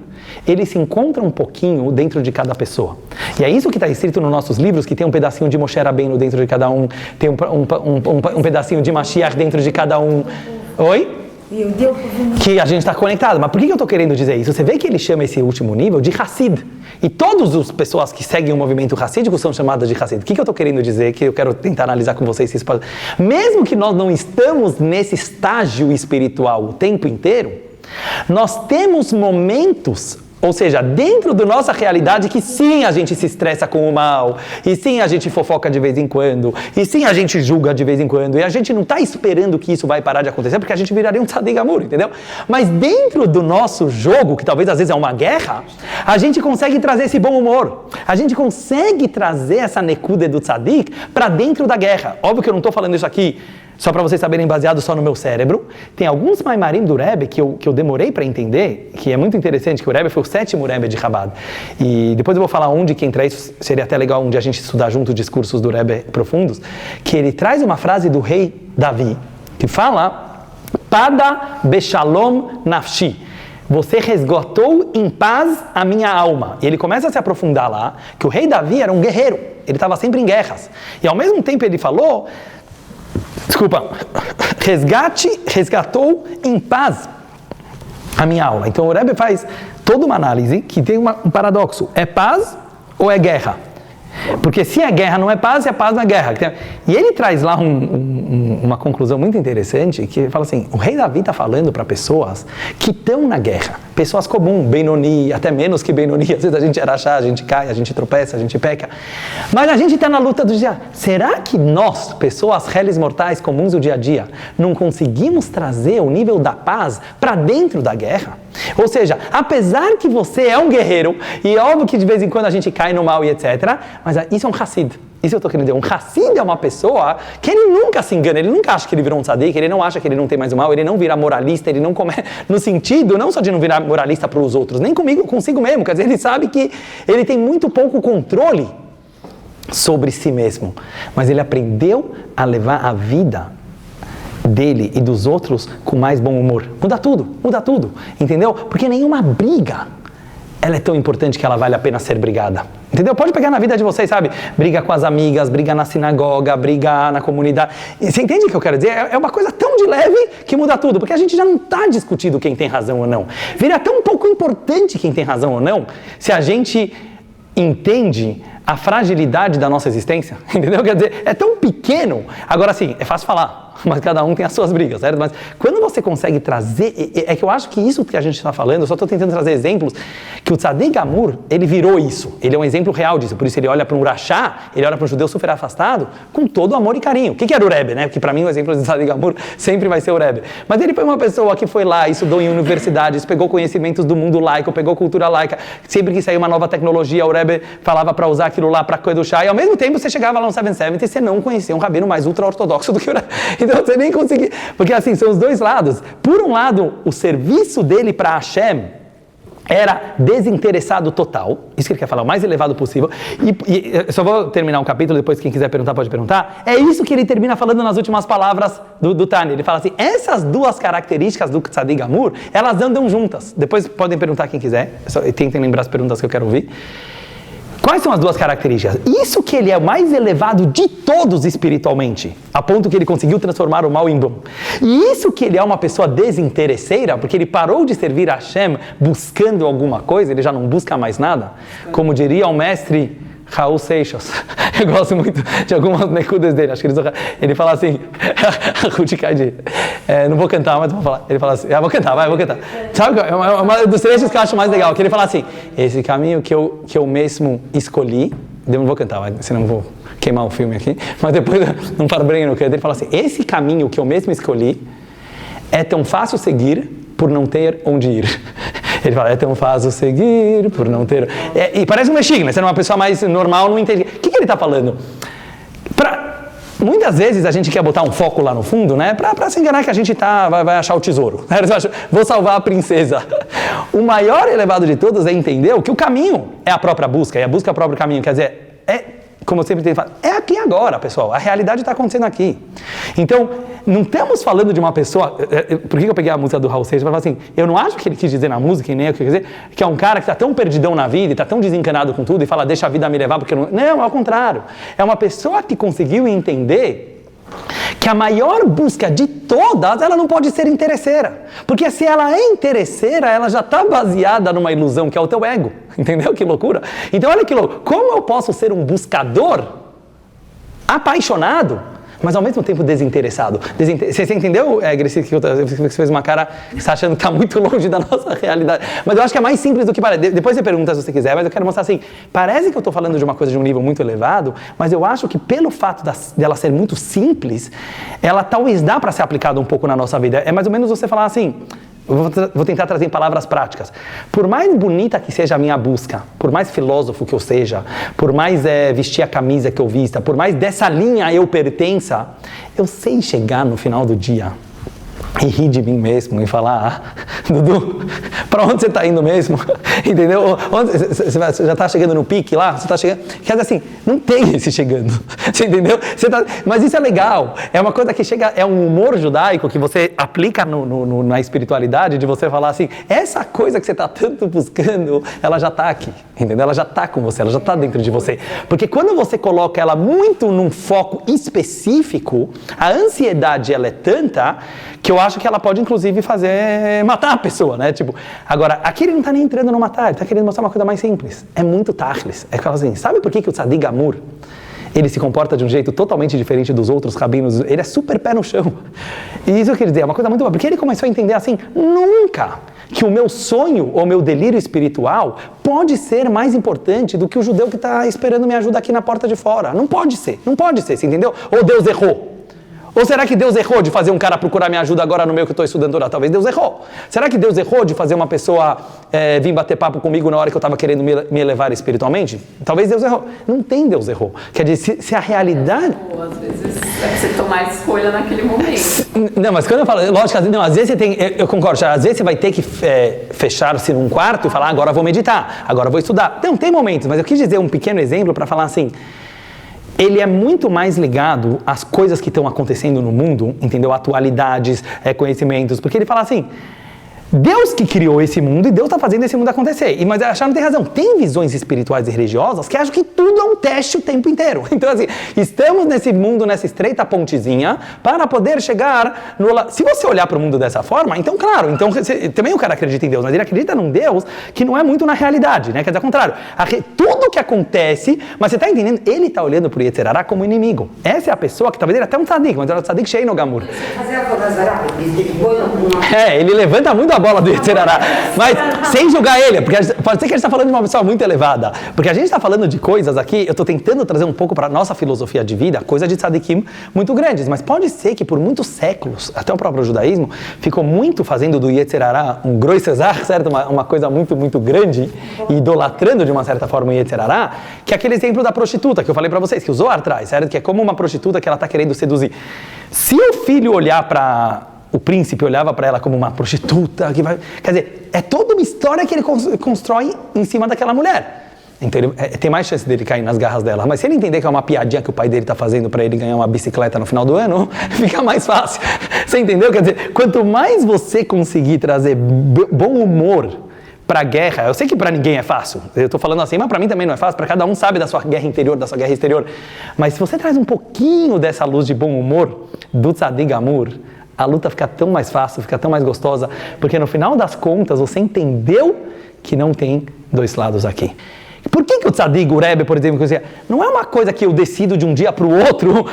ele se encontra um pouquinho dentro de cada pessoa. E é isso que está escrito nos nossos livros, que tem um pedacinho de Moshe Rabbeinu dentro de cada um, tem um pedacinho de Mashiach dentro de cada um. Oi? Que a gente está conectado. Mas por que eu estou querendo dizer isso? Você vê que ele chama esse último nível de Hassid. E todas as pessoas que seguem o movimento hassídico são chamadas de Hassid. O que eu estou querendo dizer? Que eu quero tentar analisar com vocês. Mesmo que nós não estamos nesse estágio espiritual o tempo inteiro, nós temos momentos, ou seja, dentro da nossa realidade, que sim, a gente se estressa com o mal, e sim, a gente fofoca de vez em quando, e sim, a gente julga de vez em quando, e a gente não está esperando que isso vai parar de acontecer, porque a gente viraria um tzadik gamur, entendeu? Mas dentro do nosso jogo, que talvez às vezes é uma guerra, a gente consegue trazer esse bom humor, a gente consegue trazer essa nekuda do tzadik para dentro da guerra. Óbvio que eu não estou falando isso aqui só para vocês saberem, baseado só no meu cérebro. Tem alguns maimarim do Rebbe que eu demorei para entender, que é muito interessante, que o Rebbe foi o 7º Rebbe de Chabad. E depois eu vou falar onde que entra isso, seria até legal um dia a gente estudar junto discursos do Rebbe profundos, que ele traz uma frase do rei Davi, que fala, Pada beshalom nafshi. Você resgatou em paz a minha alma. E ele começa a se aprofundar lá, que o rei Davi era um guerreiro, ele estava sempre em guerras. E ao mesmo tempo ele falou, resgatou em paz a minha alma. Então o Rebbe faz toda uma análise que tem um paradoxo. É paz ou é guerra? Porque se é guerra não é paz, e é paz não é guerra. E ele traz lá uma conclusão muito interessante, que ele fala assim, o rei Davi está falando para pessoas que estão na guerra. Pessoas comuns, Benoni, até menos que Benoni. Às vezes a gente araxá, a gente cai, a gente tropeça, a gente peca. Mas a gente está na luta do dia. Será que nós, pessoas réis mortais comuns do dia a dia, não conseguimos trazer o nível da paz para dentro da guerra? Ou seja, apesar que você é um guerreiro, e é óbvio que de vez em quando a gente cai no mal e etc., mas isso é um Hassid. Isso eu estou querendo dizer. Um Hassid é uma pessoa que ele nunca se engana, ele nunca acha que ele virou um tzadik, ele não acha que ele não tem mais o mal, ele não vira moralista, ele não no sentido, não só de não virar moralista para os outros, nem consigo mesmo, quer dizer, ele sabe que ele tem muito pouco controle sobre si mesmo, mas ele aprendeu a levar a vida dele e dos outros com mais bom humor. Muda tudo, entendeu? Porque nenhuma briga, ela é tão importante que ela vale a pena ser brigada. Entendeu? Pode pegar na vida de vocês, sabe? Briga com as amigas, briga na sinagoga, briga na comunidade. E você entende o que eu quero dizer? É uma coisa tão de leve que muda tudo, porque a gente já não está discutindo quem tem razão ou não. Vira tão pouco importante quem tem razão ou não, se a gente entende a fragilidade da nossa existência, entendeu? Quer dizer, é tão pequeno. Agora sim, é fácil falar, mas cada um tem as suas brigas, certo? Mas quando você consegue trazer, é que eu acho que isso que a gente está falando, eu só estou tentando trazer exemplos, que o Tzadik Gamur, ele virou isso, ele é um exemplo real disso, por isso ele olha para um rachá, ele olha para um judeu super afastado, com todo amor e carinho. O que era o Rebbe, né? Porque para mim o exemplo do Tzadik Gamur sempre vai ser o Rebbe. Mas ele foi uma pessoa que foi lá, estudou em universidades, pegou conhecimentos do mundo laico, pegou cultura laica, sempre que saía uma nova tecnologia, o Rebbe falava para usar aquilo lá para Kedushá, e ao mesmo tempo você chegava lá no 770 e você não conhecia um rabino mais ultra-ortodoxo do que o Rebbe. Então você nem conseguia, porque assim, são os dois lados. Por um lado, o serviço dele para Hashem era desinteressado total, isso que ele quer falar, o mais elevado possível, e eu só vou terminar um capítulo, depois quem quiser perguntar pode perguntar, é isso que ele termina falando nas últimas palavras do Tânia. Ele fala assim, essas duas características do Tzadik Gamur, elas andam juntas. Depois podem perguntar quem quiser, tentem lembrar as perguntas que eu quero ouvir. Quais são as duas características? Isso que ele é o mais elevado de todos espiritualmente, a ponto que ele conseguiu transformar o mal em bom. E isso que ele é uma pessoa desinteresseira, porque ele parou de servir a Hashem buscando alguma coisa, ele já não busca mais nada. Como diria o mestre Raul Seixas. Eu gosto muito de algumas nekudas dele. Acho que ele fala assim, Ruth Kaidi, não vou cantar, mas vou falar. Ele fala assim, vou cantar, vou cantar. Sabe, é uma dos trechos que eu acho mais legal, que ele fala assim, esse caminho que eu mesmo escolhi, eu não vou cantar, senão eu vou queimar o filme aqui, mas depois não para bem no canto. Ele fala assim, esse caminho que eu mesmo escolhi é tão fácil seguir por não ter onde ir. Ele fala, é tão fácil seguir por não ter... e parece um mexicano, né? Você é uma pessoa mais normal, não entende. O que ele está falando? Muitas vezes a gente quer botar um foco lá no fundo, né? Para se enganar que a gente vai achar o tesouro. Vou salvar a princesa. O maior elevado de todos é entender que o caminho é a própria busca, e a busca é o próprio caminho. Quer dizer, como eu sempre tenho falado, é aqui agora, pessoal. A realidade está acontecendo aqui. Então, não estamos falando de uma pessoa... Por que eu peguei a música do Raul Seixas? Para falar assim, eu não acho que ele quis dizer na música, e nem o que quer dizer, que é um cara que está tão perdidão na vida, está tão desencanado com tudo, e fala, deixa a vida me levar, porque não... Não, ao contrário. É uma pessoa que conseguiu entender que a maior busca de todas, ela não pode ser interesseira. Porque se ela é interesseira, ela já está baseada numa ilusão, que é o teu ego. Entendeu? Que loucura. Então, olha que louco. Como eu posso ser um buscador apaixonado, mas ao mesmo tempo desinteressado? Você entendeu, Gracie, que você fez uma cara que está achando que está muito longe da nossa realidade. Mas eu acho que é mais simples do que parece. Depois você pergunta se você quiser, mas eu quero mostrar assim, parece que eu estou falando de uma coisa de um nível muito elevado, mas eu acho que pelo fato dela ser muito simples, ela talvez dá para ser aplicada um pouco na nossa vida. É mais ou menos você falar assim... Vou tentar trazer em palavras práticas. Por mais bonita que seja a minha busca, por mais filósofo que eu seja, por mais vestir a camisa que eu vista, por mais dessa linha eu pertença, eu sei chegar no final do dia e rir de mim mesmo e falar, Dudu, para onde você está indo mesmo? Entendeu? Você já está chegando no pique lá? Você está chegando... Quer dizer assim, não tem esse chegando. Você entendeu? Mas isso é legal. É uma coisa que chega... É um humor judaico que você aplica na espiritualidade, de você falar assim, essa coisa que você está tanto buscando, ela já está aqui. Entendeu? Ela já está com você, ela já está dentro de você. Porque quando você coloca ela muito num foco específico, a ansiedade ela é tanta que eu acho que ela pode, inclusive, matar a pessoa, né? Tipo, agora, aqui ele não está nem entrando no matar, ele está querendo mostrar uma coisa mais simples. É muito tachlis. É assim, sabe por que o Tzadik Gamur, ele se comporta de um jeito totalmente diferente dos outros rabinos? Ele é super pé no chão. E isso eu quero dizer, é uma coisa muito boa, porque ele começou a entender assim, nunca que o meu sonho ou meu delírio espiritual pode ser mais importante do que o judeu que está esperando minha ajuda aqui na porta de fora. Não pode ser, você entendeu? Ou Deus errou. Ou será que Deus errou de fazer um cara procurar minha ajuda agora no meio que eu estou estudando Torá? Talvez Deus errou. Será que Deus errou de fazer uma pessoa vir bater papo comigo na hora que eu estava querendo me elevar espiritualmente? Talvez Deus errou. Não tem Deus errou. Quer dizer, se a realidade... Às vezes é você tomar a escolha naquele momento. Não, mas quando eu falo... Lógico, não, às vezes você tem... Eu concordo, às vezes você vai ter que fechar-se num quarto e falar, agora eu vou meditar, agora eu vou estudar. Não, tem momentos, mas eu quis dizer um pequeno exemplo para falar assim... Ele é muito mais ligado às coisas que estão acontecendo no mundo, entendeu? Atualidades, conhecimentos, porque ele fala assim, Deus que criou esse mundo e Deus está fazendo esse mundo acontecer. Mas a Shana tem razão, tem visões espirituais e religiosas que acham que tudo é um teste o tempo inteiro. Então assim, estamos nesse mundo, nessa estreita pontezinha, para poder chegar no... Se você olhar para o mundo dessa forma, então claro, então também o cara acredita em Deus, mas ele acredita num Deus que não é muito na realidade, né? Quer dizer, ao contrário, tudo que acontece, mas você está entendendo, ele está olhando para o Yetzirará como inimigo. Essa é a pessoa que talvez ele é até um tzadik, mas ele é um tzadik cheio no gamur. Ele levanta muito a bola do Yetzirará, mas sem julgar ele, porque pode ser que a gente está falando de uma pessoa muito elevada, porque a gente está falando de coisas aqui, eu estou tentando trazer um pouco para a nossa filosofia de vida, coisa de tzadikim muito grandes, mas pode ser que por muitos séculos, até o próprio judaísmo, ficou muito fazendo do Yetzirará um groisezar, certo? Uma coisa muito, muito grande, e idolatrando de uma certa forma o Yetzirará, que é aquele exemplo da prostituta que eu falei para vocês, que o Zohar traz, certo? Que é como uma prostituta que ela está querendo seduzir. Se o filho olhar para... O príncipe olhava para ela como uma prostituta, quer dizer, é toda uma história que ele constrói em cima daquela mulher. Então tem mais chance dele cair nas garras dela. Mas se ele entender que é uma piadinha que o pai dele está fazendo para ele ganhar uma bicicleta no final do ano, fica mais fácil. Você entendeu? Quer dizer, quanto mais você conseguir trazer bom humor para a guerra, eu sei que para ninguém é fácil, eu estou falando assim, mas para mim também não é fácil, para cada um sabe da sua guerra interior, da sua guerra exterior. Mas se você traz um pouquinho dessa luz de bom humor, do Tzadik Gamur, a luta fica tão mais fácil, fica tão mais gostosa, porque no final das contas você entendeu que não tem dois lados aqui. Por que o tzadik, o Rebbe, por exemplo, não é uma coisa que eu decido de um dia para o outro,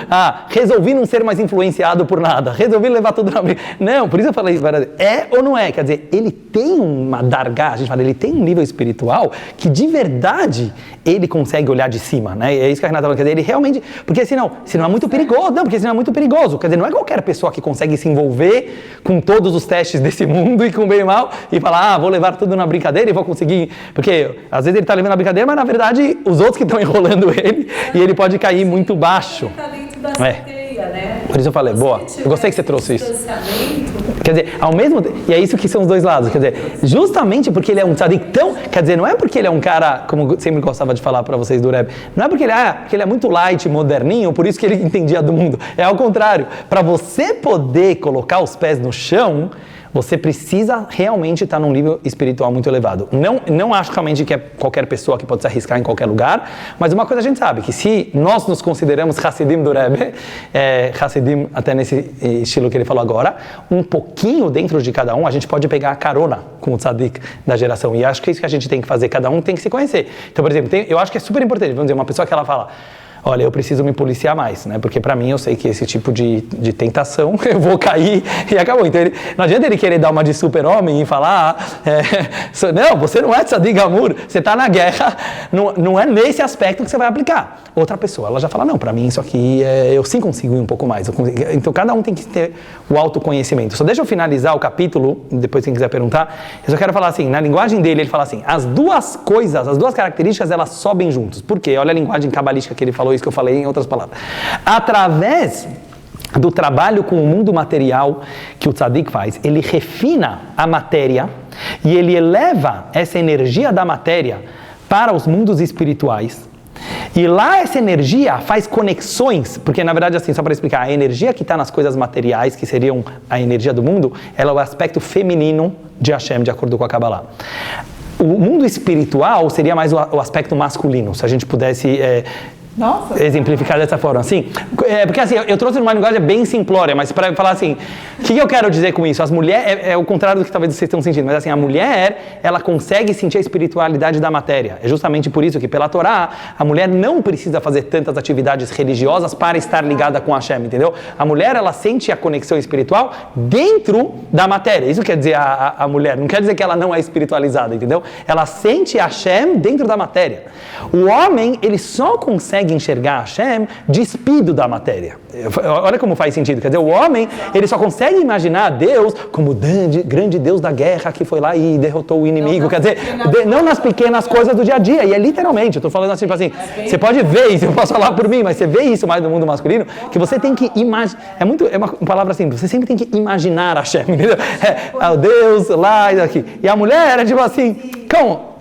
resolvi não ser mais influenciado por nada, resolvi levar tudo na briga. Não, por isso eu falei, é ou não é? Quer dizer, ele tem uma dargá, a gente fala, ele tem um nível espiritual que de verdade ele consegue olhar de cima, né? É isso que a Renata falou, quer dizer, ele realmente, porque senão é muito perigoso, não, porque senão é muito perigoso, quer dizer, não é qualquer pessoa que consegue se envolver com todos os testes desse mundo e com o bem e mal e falar, vou levar tudo na brincadeira e vou conseguir, porque às vezes ele está levando na brincadeira, mas na verdade os outros que estão enrolando ele e ele pode cair muito baixo. Ele está dentro da cadeia, né? Por isso eu falei, boa, eu gostei que você trouxe isso. Quer dizer, ao mesmo tempo, e é isso que são os dois lados, quer dizer, justamente porque ele é um tzadik tão, quer dizer, não é porque ele é um cara, como eu sempre gostava de falar para vocês do Rebbe, não é porque ele é muito light, moderninho, por isso que ele entendia do mundo, é ao contrário, para você poder colocar os pés no chão, você precisa realmente estar num nível espiritual muito elevado. Não acho realmente que é qualquer pessoa que pode se arriscar em qualquer lugar, mas uma coisa a gente sabe, que se nós nos consideramos Hassidim do Rebbe, Hassidim até nesse estilo que ele falou agora, um pouquinho dentro de cada um, a gente pode pegar a carona com o tzadik da geração. E acho que é isso que a gente tem que fazer, cada um tem que se conhecer. Então, por exemplo, eu acho que é super importante, vamos dizer, uma pessoa que ela fala, olha, eu preciso me policiar mais, né? Porque para mim eu sei que esse tipo de tentação eu vou cair e acabou. Então não adianta ele querer dar uma de super-homem e falar, não, você não é tzadik gamur, você está na guerra, não é nesse aspecto que você vai aplicar. Outra pessoa, ela já fala, não, para mim isso aqui eu sim consigo ir um pouco mais. Então cada um tem que ter o autoconhecimento. Só deixa eu finalizar o capítulo, depois quem quiser perguntar, eu só quero falar assim, na linguagem dele ele fala assim, as duas características elas sobem juntos. Por quê? Olha a linguagem cabalística que ele falou, isso que eu falei em outras palavras. Através do trabalho com o mundo material que o tzadik faz, ele refina a matéria e ele eleva essa energia da matéria para os mundos espirituais. E lá essa energia faz conexões, porque na verdade assim, só para explicar, a energia que está nas coisas materiais, que seriam a energia do mundo, ela é o aspecto feminino de Hashem, de acordo com a Kabbalah. O mundo espiritual seria mais o aspecto masculino, se a gente pudesse exemplificar dessa forma, assim, porque assim, eu trouxe uma linguagem bem simplória, mas para falar assim, o que eu quero dizer com isso? As mulheres, é o contrário do que talvez vocês estão sentindo, mas assim, a mulher, ela consegue sentir a espiritualidade da matéria, é justamente por isso que pela Torá, a mulher não precisa fazer tantas atividades religiosas para estar ligada com Hashem, entendeu? A mulher, ela sente a conexão espiritual dentro da matéria, isso quer dizer a mulher, não quer dizer que ela não é espiritualizada, entendeu? Ela sente Hashem dentro da matéria. O homem, ele só consegue enxergar Hashem despido da matéria. Olha como faz sentido. Quer dizer, o homem, ele só consegue imaginar Deus como o grande Deus da guerra que foi lá e derrotou o inimigo. Quer dizer, não nas pequenas coisas do dia a dia. E é literalmente, eu estou falando assim, tipo assim, você pode ver isso, eu posso falar por mim, mas você vê isso mais no mundo masculino, que você tem que imaginar. É uma palavra assim, você sempre tem que imaginar Hashem, entendeu? O Deus lá e aqui. E a mulher é tipo assim,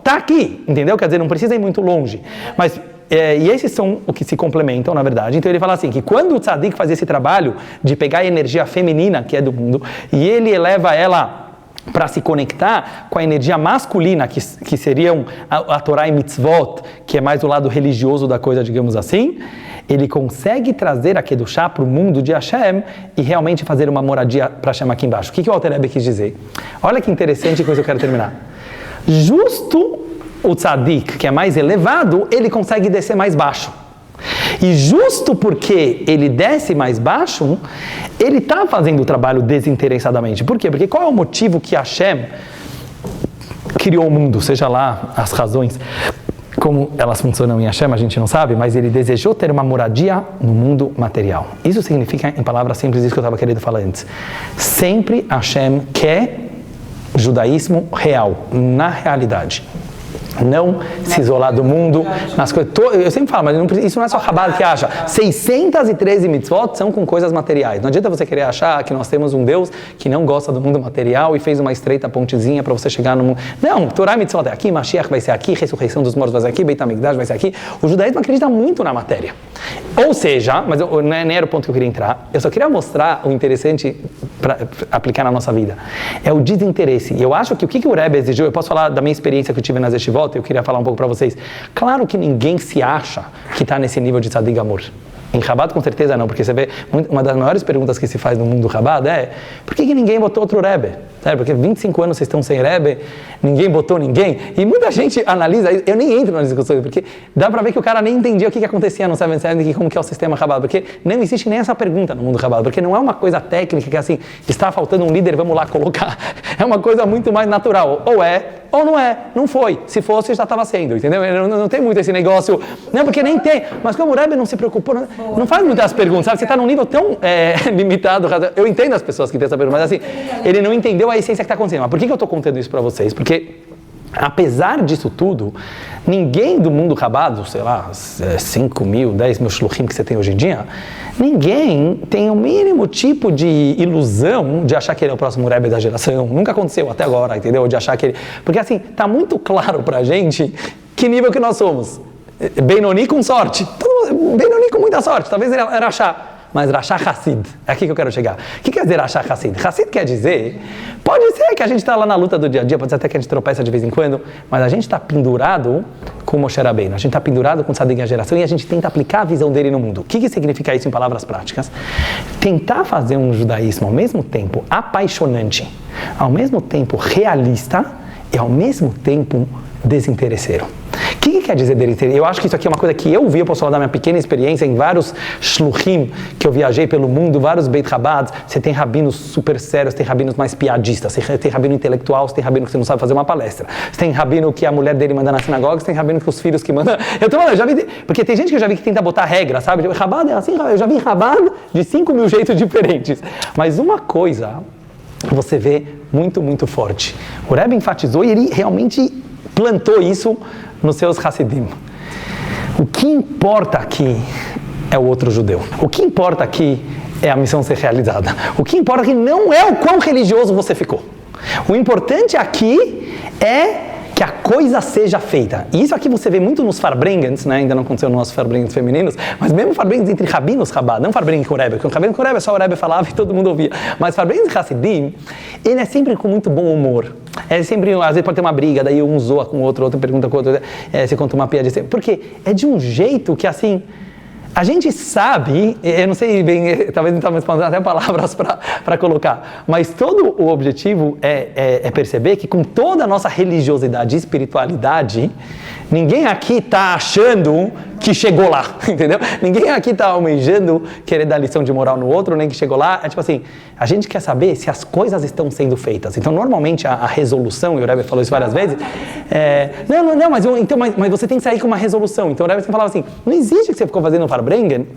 tá aqui, entendeu? Quer dizer, não precisa ir muito longe. Mas e esses são o que se complementam, na verdade. Então ele fala assim, que quando o tzadik faz esse trabalho de pegar a energia feminina, que é do mundo, e ele eleva ela para se conectar com a energia masculina, que seriam a Torá e mitzvot, que é mais o lado religioso da coisa, digamos assim, ele consegue trazer a Kedushá para o mundo de Hashem e realmente fazer uma moradia para Hashem aqui embaixo. O que o Alter Rebbe quis dizer? Olha que interessante, com isso eu quero terminar. Justo o tzadik, que é mais elevado, ele consegue descer mais baixo. E justo porque ele desce mais baixo, ele está fazendo o trabalho desinteressadamente. Por quê? Porque qual é o motivo que Hashem criou o mundo? Seja lá as razões, como elas funcionam em Hashem, a gente não sabe, mas ele desejou ter uma moradia no mundo material. Isso significa, em palavras simples, isso que eu estava querendo falar antes. Sempre Hashem quer judaísmo real, na realidade. Não se isolar do mundo, nas coisas. Eu sempre falo, mas isso não é só Chabad que acha. 613 mitzvot são com coisas materiais. Não adianta você querer achar que nós temos um Deus que não gosta do mundo material e fez uma estreita pontezinha para você chegar no mundo. Não, Torá e mitzvot é aqui, Mashiach vai ser aqui, ressurreição dos mortos vai ser aqui, Beit HaMikdash vai ser aqui. O judaísmo acredita muito na matéria. Ou seja, mas nem era o ponto que eu queria entrar, eu só queria mostrar o interessante para aplicar na nossa vida. É o desinteresse. E eu acho que o que o Rebbe exigiu, eu posso falar da minha experiência que eu tive nas Yeshivot, eu queria falar um pouco para vocês. Claro que ninguém se acha que está nesse nível de tzadik gamur. Em Chabad, com certeza não, porque você vê, uma das maiores perguntas que se faz no mundo do Chabad é por que ninguém botou outro Rebbe? Sabe? Porque 25 anos vocês estão sem Rebbe, ninguém botou ninguém, e muita gente analisa, eu nem entro nas discussões, porque dá pra ver que o cara nem entendia o que acontecia no 7-7 e como que é o sistema Chabad, porque não existe nem essa pergunta no mundo Chabad, porque não é uma coisa técnica que assim, está faltando um líder, vamos lá colocar, é uma coisa muito mais natural, ou é, ou não é, não foi, se fosse já estava sendo, entendeu? Não tem muito esse negócio, não, porque nem tem, mas como o Rebbe não se preocupou, não faz muitas perguntas, sabe? Você está num nível tão limitado, eu entendo as pessoas que têm essa pergunta, mas assim, ele não entendeu a essência que está acontecendo. Mas por que eu estou contando isso para vocês? Porque, apesar disso tudo, ninguém do mundo Chabad, sei lá, 5 mil, 10 mil shluchim que você tem hoje em dia, ninguém tem o mínimo tipo de ilusão de achar que ele é o próximo Rebbe da geração. Nunca aconteceu até agora, entendeu? De achar que ele... Porque assim, está muito claro para a gente que nível que nós somos. Benoni com sorte. Benoni com muita sorte. Talvez ele era Rashá. Mas Rashá Hassid, é aqui que eu quero chegar. O que quer dizer Rashá Hassid? Hassid quer dizer, pode ser que a gente está lá na luta do dia a dia, pode ser até que a gente tropeça de vez em quando, mas a gente está pendurado com Moshe Rabbeinu, a gente está pendurado com Tzadik a geração e a gente tenta aplicar a visão dele no mundo. O que significa isso em palavras práticas? Tentar fazer um judaísmo ao mesmo tempo apaixonante, ao mesmo tempo realista e ao mesmo tempo desinteresseiro. O que quer dizer desinteresseiro? Eu acho que isso aqui é uma coisa que eu vi, eu posso falar da minha pequena experiência em vários shluchim que eu viajei pelo mundo, vários Beit Chabad. Você tem rabinos super sérios, tem rabinos mais piadistas, você tem rabino intelectual, você tem rabino que você não sabe fazer uma palestra, você tem rabino que a mulher dele manda na sinagoga, você tem rabino que os filhos que mandam... Eu já vi, porque tem gente que eu já vi que tenta botar regra, sabe? Chabad é assim, eu já vi Chabad de 5 mil jeitos diferentes. Mas uma coisa você vê muito, muito forte. O Rebbe enfatizou e ele realmente plantou isso nos seus Hassidim. O que importa aqui é o outro judeu. O que importa aqui é a missão ser realizada. O que importa aqui não é o quão religioso você ficou. O importante aqui é que a coisa seja feita. E isso aqui você vê muito nos Farbrengens, né? Ainda não aconteceu nos nossos Farbrengens femininos, mas mesmo Farbrengens entre rabinos Chabad, não Farbrengens com o Rebbe, porque Farbrengens com o Rebbe só o Rebbe falava e todo mundo ouvia. Mas Farbrengens Hassidim, ele é sempre com muito bom humor. É sempre, às vezes pode ter uma briga, daí um zoa com o outro pergunta com o outro, você conta uma piada. Porque é de um jeito que assim... A gente sabe, eu não sei bem, talvez não estava respondendo até palavras para colocar, mas todo o objetivo é perceber que com toda a nossa religiosidade e espiritualidade, ninguém aqui está achando que chegou lá, entendeu? Ninguém aqui está almejando querer dar lição de moral no outro, nem que chegou lá. É tipo assim, a gente quer saber se as coisas estão sendo feitas. Então, normalmente, a resolução, e o Rebbe falou isso várias vezes, mas você tem que sair com uma resolução. Então, o Rebbe falava assim, não existe que você ficou fazendo Farbrengen,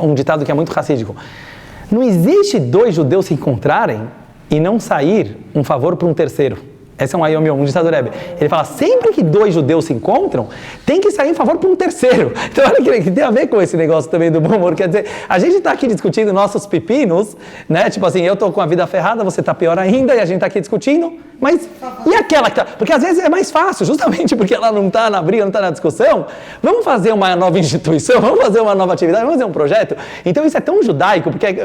um ditado que é muito racídico, não existe 2 judeus se encontrarem e não sair um favor para um terceiro. Esse é um Ayom Yom, um ditado Rebbe. Ele fala, sempre que 2 judeus se encontram, tem que sair em favor para um terceiro. Então, olha que tem a ver com esse negócio também do bom humor. Quer dizer, a gente está aqui discutindo nossos pepinos, né? Tipo assim, eu estou com a vida ferrada, você está pior ainda, e a gente está aqui discutindo, mas e aquela que está... Porque às vezes é mais fácil, justamente porque ela não está na briga, não está na discussão. Vamos fazer uma nova instituição, vamos fazer uma nova atividade, vamos fazer um projeto. Então, isso é tão judaico, porque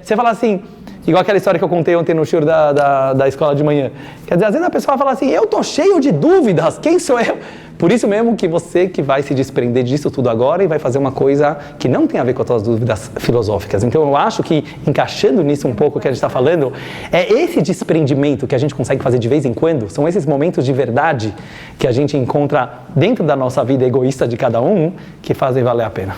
você fala assim... Igual aquela história que eu contei ontem no shiur da escola de manhã. Quer dizer, às vezes a pessoa fala assim, eu tô cheio de dúvidas, quem sou eu? Por isso mesmo que você que vai se desprender disso tudo agora e vai fazer uma coisa que não tem a ver com as suas dúvidas filosóficas. Então eu acho que, encaixando nisso um pouco que a gente está falando, é esse desprendimento que a gente consegue fazer de vez em quando, são esses momentos de verdade que a gente encontra dentro da nossa vida egoísta de cada um, que fazem valer a pena.